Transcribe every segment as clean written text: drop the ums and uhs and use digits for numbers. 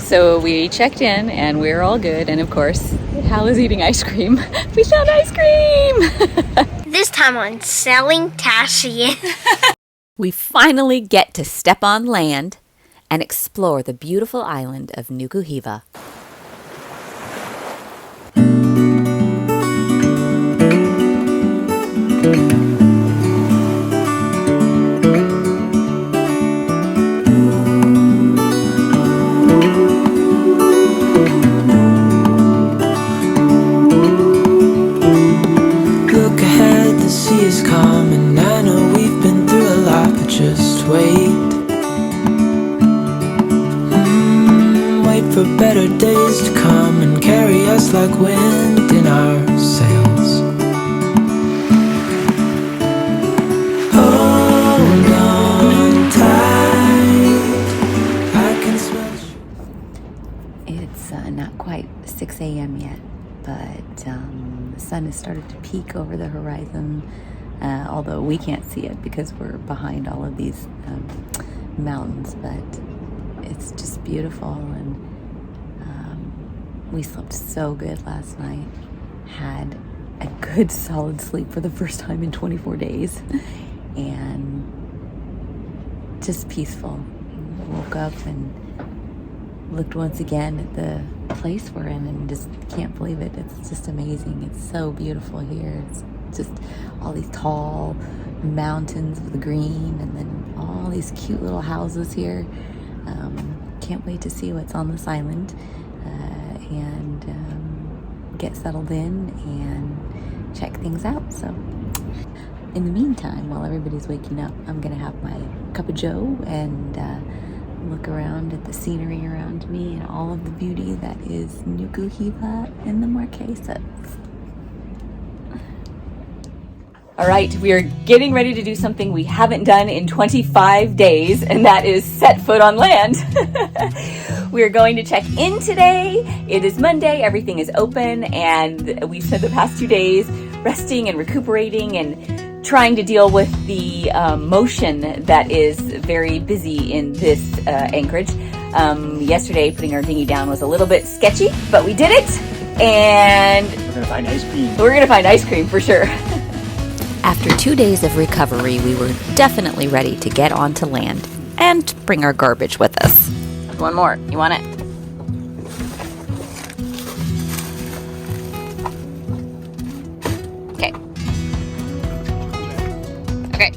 So we checked in and we're all good, and of course Hal is eating ice cream. We found ice cream! This time on Selling Tashi. We finally get to step on land and explore the beautiful island of NUKU HIVA. Look ahead, the sea is calm, and I know we've been through a lot, but just wait. Wait for better days to come and carry us like wind in our sails. Hold on tight, I can smell. It's not quite 6 a.m. yet, but the sun has started to peek over the horizon, although we can't see it because we're behind all of these mountains, but it's just beautiful. And we slept so good last night, had a good solid sleep for the first time in 24 days, and just peaceful. Woke up and looked once again at the place we're in and just can't believe it. It's just amazing. It's so beautiful here. It's just all these tall mountains with green, and then all these cute little houses here. Can't wait to see what's on this island and get settled in and check things out. So in the meantime, while everybody's waking up, I'm gonna have my cup of joe and look around at the scenery around me and all of the beauty that is NUKU HIVA and the Marquesas. All right, we are getting ready to do something we haven't done in 25 days, and that is set foot on land. We are going to check in today. It is Monday, everything is open, and we've spent the past 2 days resting and recuperating and trying to deal with the motion that is very busy in this anchorage. Yesterday, putting our dinghy down was a little bit sketchy, but we did it, and we're gonna find ice cream. We're gonna find ice cream for sure. After 2 days of recovery, we were definitely ready to get onto land and bring our garbage with us. One more. You want it? Okay. Okay.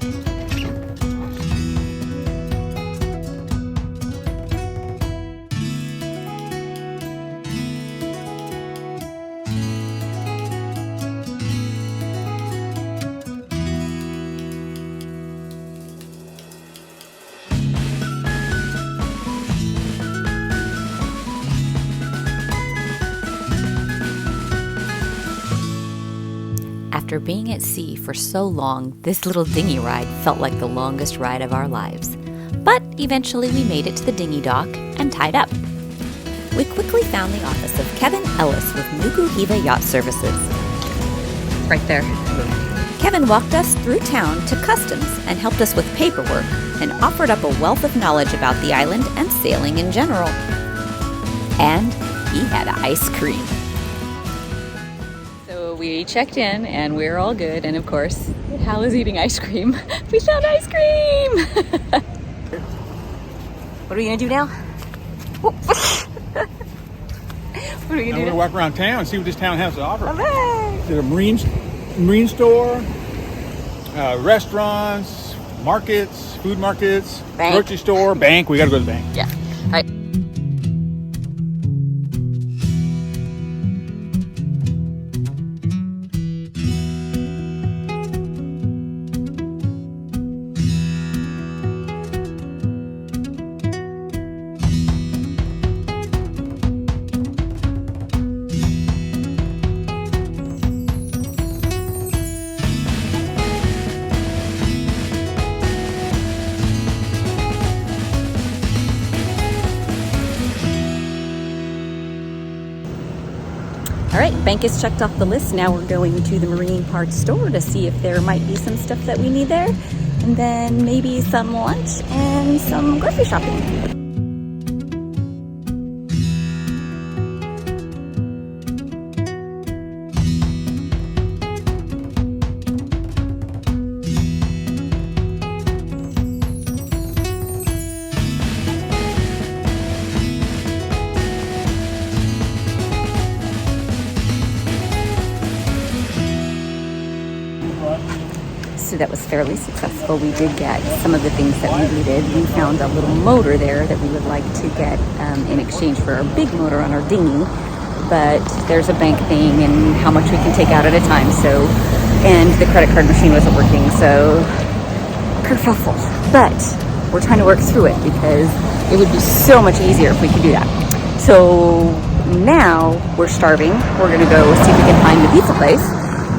After being at sea for so long, this little dinghy ride felt like the longest ride of our lives. But eventually we made it to the dinghy dock and tied up. We quickly found the office of Kevin Ellis with NUKU HIVA Yacht Services. Right there. Kevin walked us through town to customs and helped us with paperwork and offered up a wealth of knowledge about the island and sailing in general. And he had ice cream. We checked in and we're all good, and of course Hal is eating ice cream. We found ice cream! What are we gonna do now? What are we gonna do? I'm gonna walk around town and see what this town has to offer. Okay. There's a marine store, restaurants, markets, food markets, bank. Grocery store, bank. We gotta go to the bank. Yeah. All right. All right, bank is checked off the list. Now we're going to the marine parts store to see if there might be some stuff that we need there, and then maybe some lunch and some grocery shopping. that was fairly successful. We did get some of the things that we needed. We found a little motor there that we would like to get in exchange for our big motor on our dinghy. But there's a bank thing and how much we can take out at a time. So, and the credit card machine wasn't working. So, kerfuffle. But we're trying to work through it because it would be so much easier if we could do that. So now we're starving. We're gonna go see if we can find the pizza place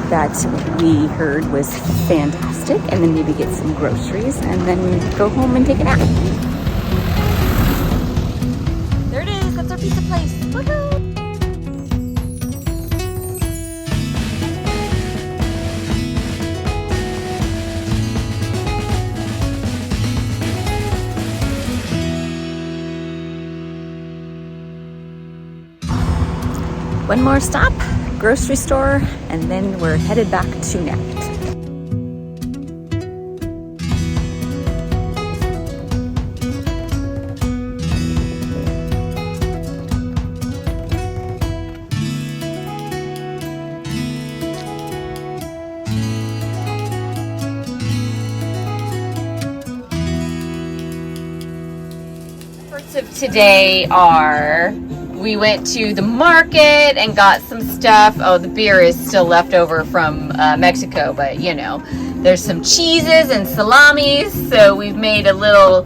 that we heard was fantastic, and then maybe get some groceries and then go home and take a nap. There it is, that's our pizza place. Woohoo! One more stop, grocery store, and then we're headed back to Net. Parts of today are we went to the market and got some stuff. Oh, the beer is still left over from Mexico, but you know, there's some cheeses and salamis. So we've made a little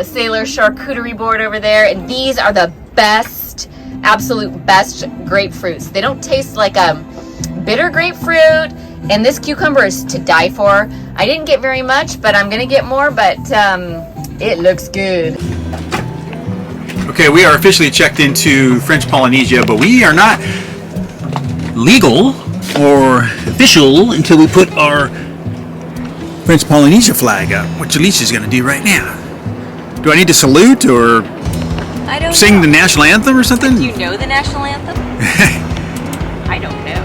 sailor charcuterie board over there. And these are the best, absolute best grapefruits. They don't taste like a bitter grapefruit. And this cucumber is to die for. I didn't get very much, but I'm gonna get more, but it looks good. Okay, we are officially checked into French Polynesia, but we are not legal or official until we put our French Polynesia flag up, which Alicia's going to do right now. Do I need to salute or sing the national anthem or something? Do you know the national anthem? I don't know.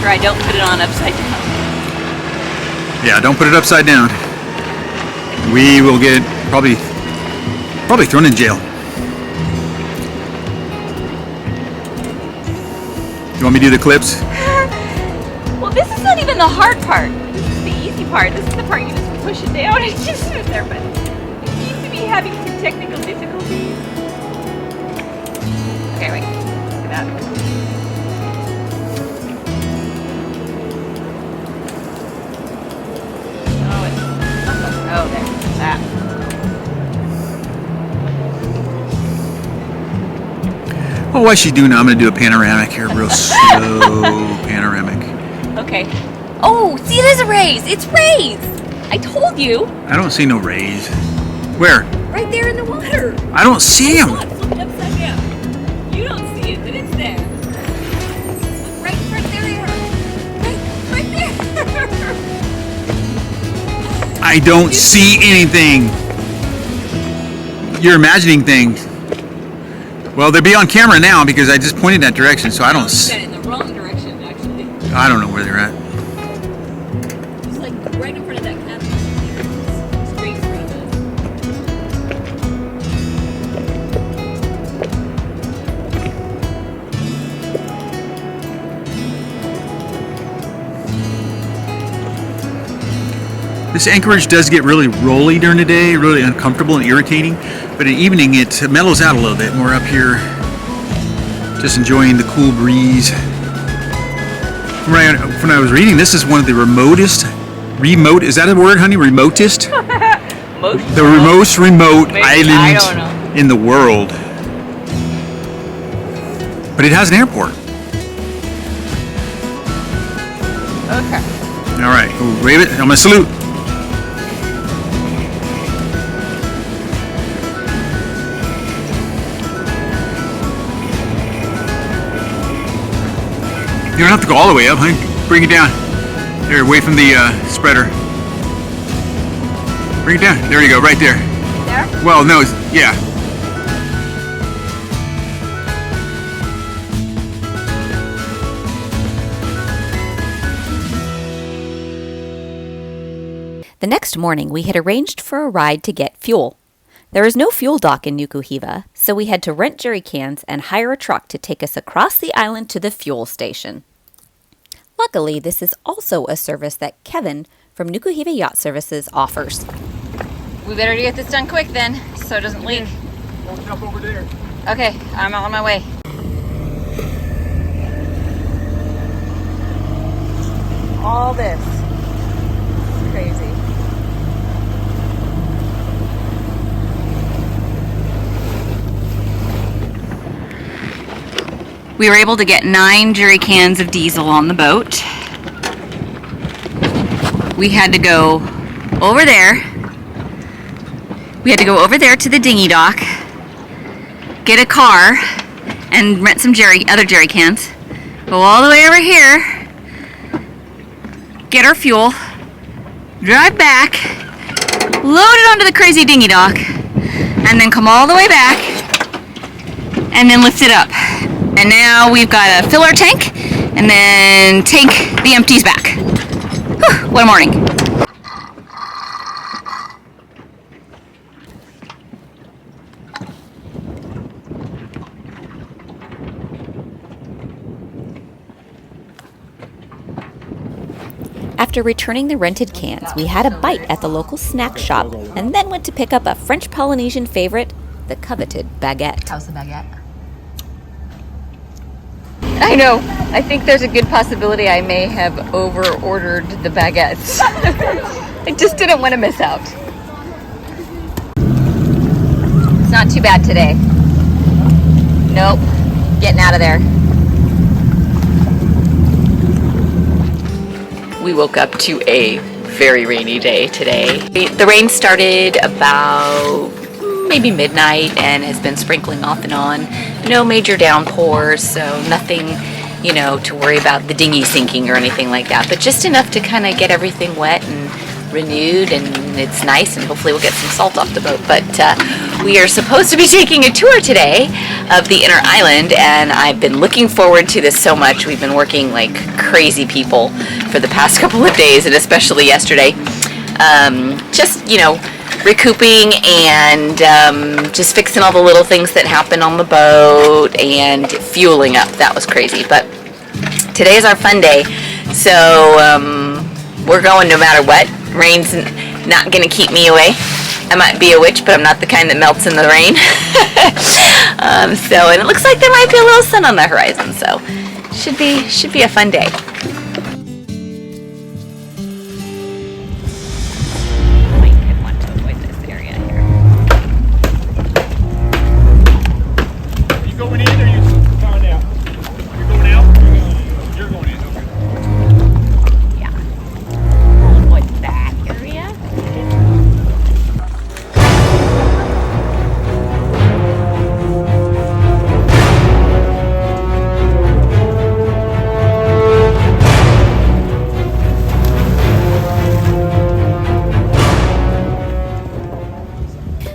I don't put it on upside down. Yeah, don't put it upside down. We will get probably thrown in jail. You want me to do the clips? Well, this is not even the hard part. This is the easy part. This is the part you just push it down and just sit there, but it seems to be having some technical difficulties. Okay, wait. Look at that. Oh, there's that. Well, while she's doing that, I'm going to do a panoramic here, real slow panoramic. Okay. Oh, see, it is a rays. It's rays. I told you. I don't see no rays. Where? Right there in the water. I don't see them. Look, flip it upside down. You don't see it, but it's there. Look, right there they are. Right there. I don't see anything. You're imagining things. Well, they'll be on camera now because I just pointed that direction, so I don't see. In the wrong direction, actually. I don't know where they're at. It's like right in front of that cabin. Straight from us. This anchorage does get really rolly during the day, really uncomfortable and irritating, but in the evening it mellows out a little bit. We're up here just enjoying the cool breeze. When I was reading, this is one of the remotest, is that a word, honey? Remotest? The most remote island in the world. But it has an airport. Okay. All right, we'll wave it. I'm going to salute. You don't have to go all the way up, honey. Bring it down. There, away from the spreader. Bring it down. There you go, right there. There? Well, no, yeah. The next morning, we had arranged for a ride to get fuel. There is no fuel dock in NUKU HIVA, so we had to rent jerry cans and hire a truck to take us across the island to the fuel station. Luckily, this is also a service that Kevin from NUKU HIVA Yacht Services offers. We better get this done quick then, so it doesn't leak. Don't jump over there. Okay, I'm on my way. All this. It's crazy. We were able to get 9 jerry cans of diesel on the boat. We had to go over there. We had to go over there to the dinghy dock, get a car, and rent some other jerry cans. Go all the way over here, get our fuel, drive back, load it onto the crazy dinghy dock, and then come all the way back, and then lift it up. And now we've got to fill our tank and then tank the empties back. Whew, what a morning. After returning the rented cans, we had a bite at the local snack shop and then went to pick up a French Polynesian favorite, the coveted baguette. How's the baguette? I know. I think there's a good possibility I may have over-ordered the baguettes. I just didn't want to miss out. It's not too bad today. Nope. Getting out of there. We woke up to a very rainy day today. The rain started about maybe midnight and has been sprinkling off and on. No major downpours, so nothing, to worry about the dinghy sinking or anything like that, but just enough to kind of get everything wet and renewed, and it's nice, and hopefully we'll get some salt off the boat. But we are supposed to be taking a tour today of the inner island, and I've been looking forward to this so much. We've been working like crazy people for the past couple of days, and especially yesterday. Just, recouping and just fixing all the little things that happen on the boat and fueling up. That was crazy. But today is our fun day, so we're going no matter what. Rain's not going to keep me away. I might be a witch, but I'm not the kind that melts in the rain. And it looks like there might be a little sun on the horizon, so should be a fun day.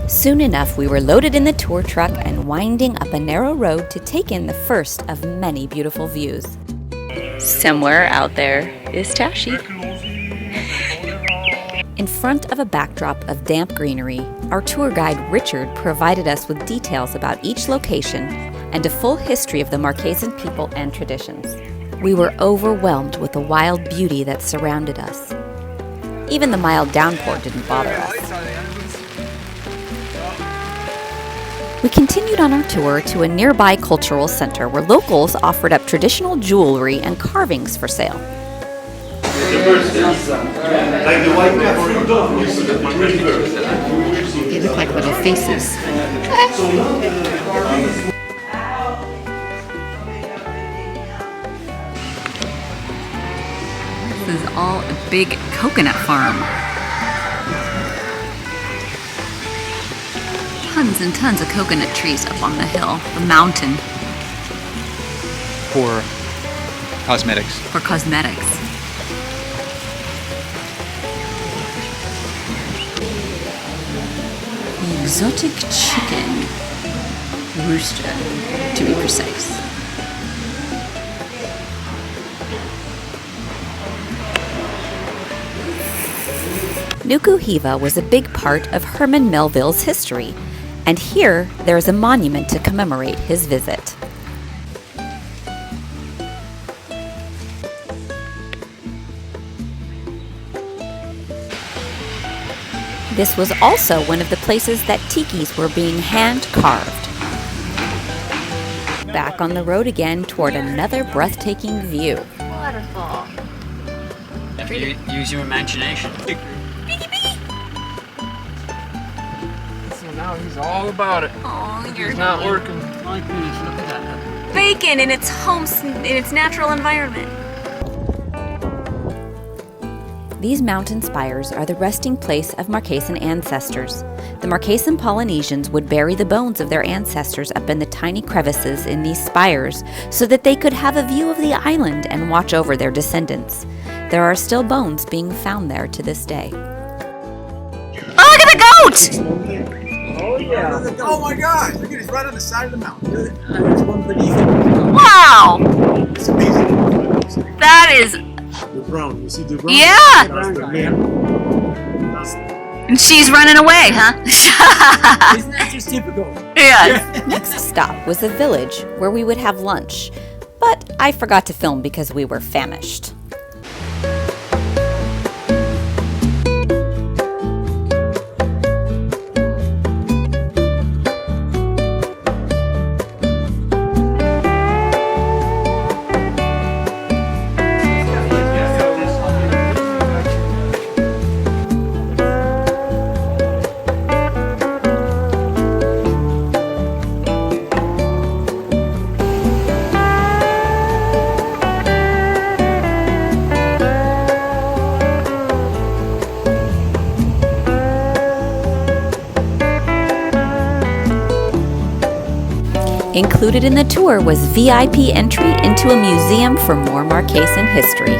Soon enough, we were loaded in the tour truck and winding up a narrow road to take in the first of many beautiful views. Somewhere out there is Tashi. In front of a backdrop of damp greenery, our tour guide Richard provided us with details about each location and a full history of the Marquesan people and traditions. We were overwhelmed with the wild beauty that surrounded us. Even the mild downpour didn't bother us. We continued on our tour to a nearby cultural center where locals offered up traditional jewelry and carvings for sale. They look like little faces. This is all a big coconut farm. Tons and tons of coconut trees up on the hill, the mountain. For cosmetics. For cosmetics. The exotic chicken rooster, to be precise. NUKU HIVA was a big part of Herman Melville's history, And here, there is a monument to commemorate his visit. This was also one of the places that tikis were being hand-carved. Back on the road again toward another breathtaking view. Waterfall. Use your imagination. So now he's all about it. Oh, you're He's not working. My goodness, look at that. bacon in its home, in its natural environment. These mountain spires are the resting place of Marquesan ancestors. The Marquesan Polynesians would bury the bones of their ancestors up in the tiny crevices in these spires so that they could have a view of the island and watch over their descendants. There are still bones being found there to this day. Oh, look at the goat! Oh yeah. Oh my God! Look at it, it's right on the side of the mountain. There's one beneath it. Wow! It's amazing. That is, The brown, you see the brown? yeah! That's the man. And she's running away, huh? Isn't that just typical? Yeah. Next stop was a village where we would have lunch, but I forgot to film because we were famished. Included in the tour was VIP entry into a museum for more Marquesan history.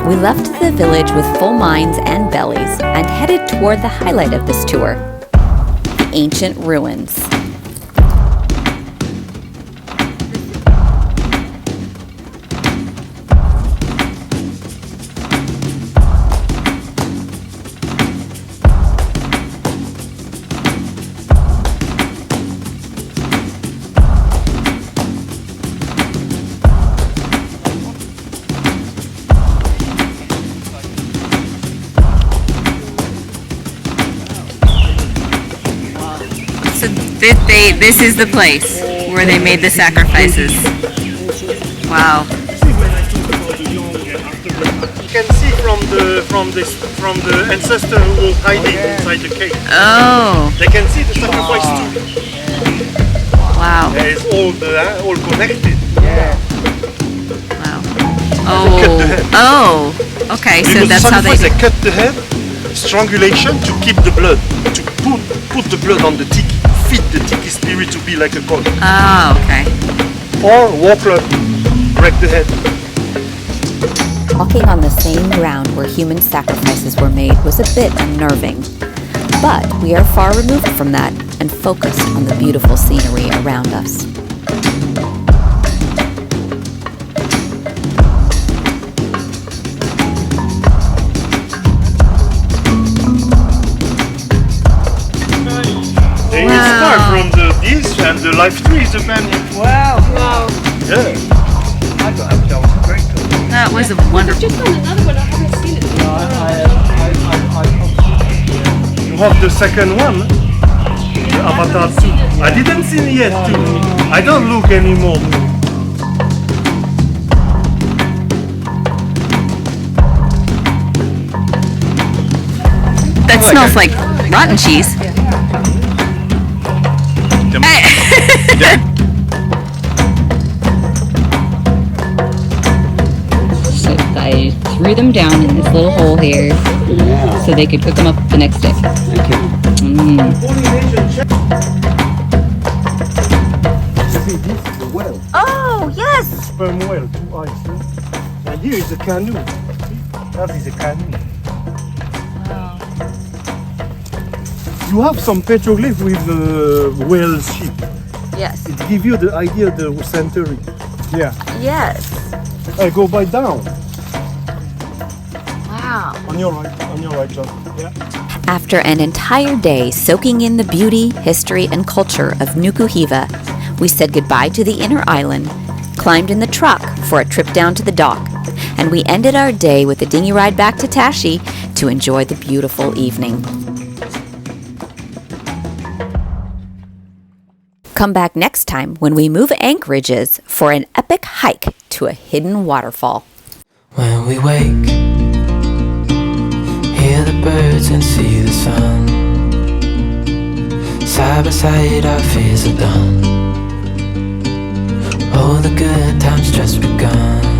We left the village with full minds and bellies and headed toward the highlight of this tour, the ancient ruins. So this is the place where they made the sacrifices. Wow. You can see from the ancestor who was hiding inside the cave. Oh, They can see the sacrifice too. wow. It's all connected. Wow. They cut the head. Oh, okay. So Because that's how they. sacrifice, they cut the head, strangulation to keep the blood, to put the blood on the tiki, feed the tiki spirit to be like a god. Oh, okay. Or war club, break the head. Walking on the same ground where human sacrifices were made was a bit unnerving. But we are far removed from that and focused on the beautiful scenery around us. They inspire from this and the life tree is a man. Wow. Yeah. That was a wonderful. You have the second one, the Avatar 2. I didn't see it yet too. I don't look anymore. That smells like rotten cheese. So I threw them down in this little hole here so they could cook them up the next day. Oh, yes. Sperm whale, 2 eyes. And here is a canoe. That is a canoe. You have some petroglyph with whale sheep. Yes. It gives you the idea of the centering. Yeah. Yes. Hey, go by down. Wow. On your right, John. Yeah. After an entire day soaking in the beauty, history, and culture of NUKU HIVA, we said goodbye to the inner island, climbed in the truck for a trip down to the dock, and we ended our day with a dinghy ride back to Tashi to enjoy the beautiful evening. Come back next time when we move anchorages for an epic hike to a hidden waterfall. When we wake, hear the birds and see the sun. Side by side our fears are done. Oh, the good times just begun.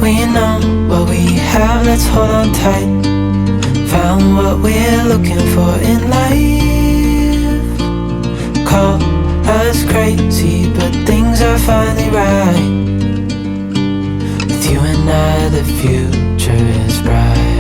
We know what we have, let's hold on tight. Found what we're looking for in life. Call us crazy, but things are finally right. With you and I, the future is bright.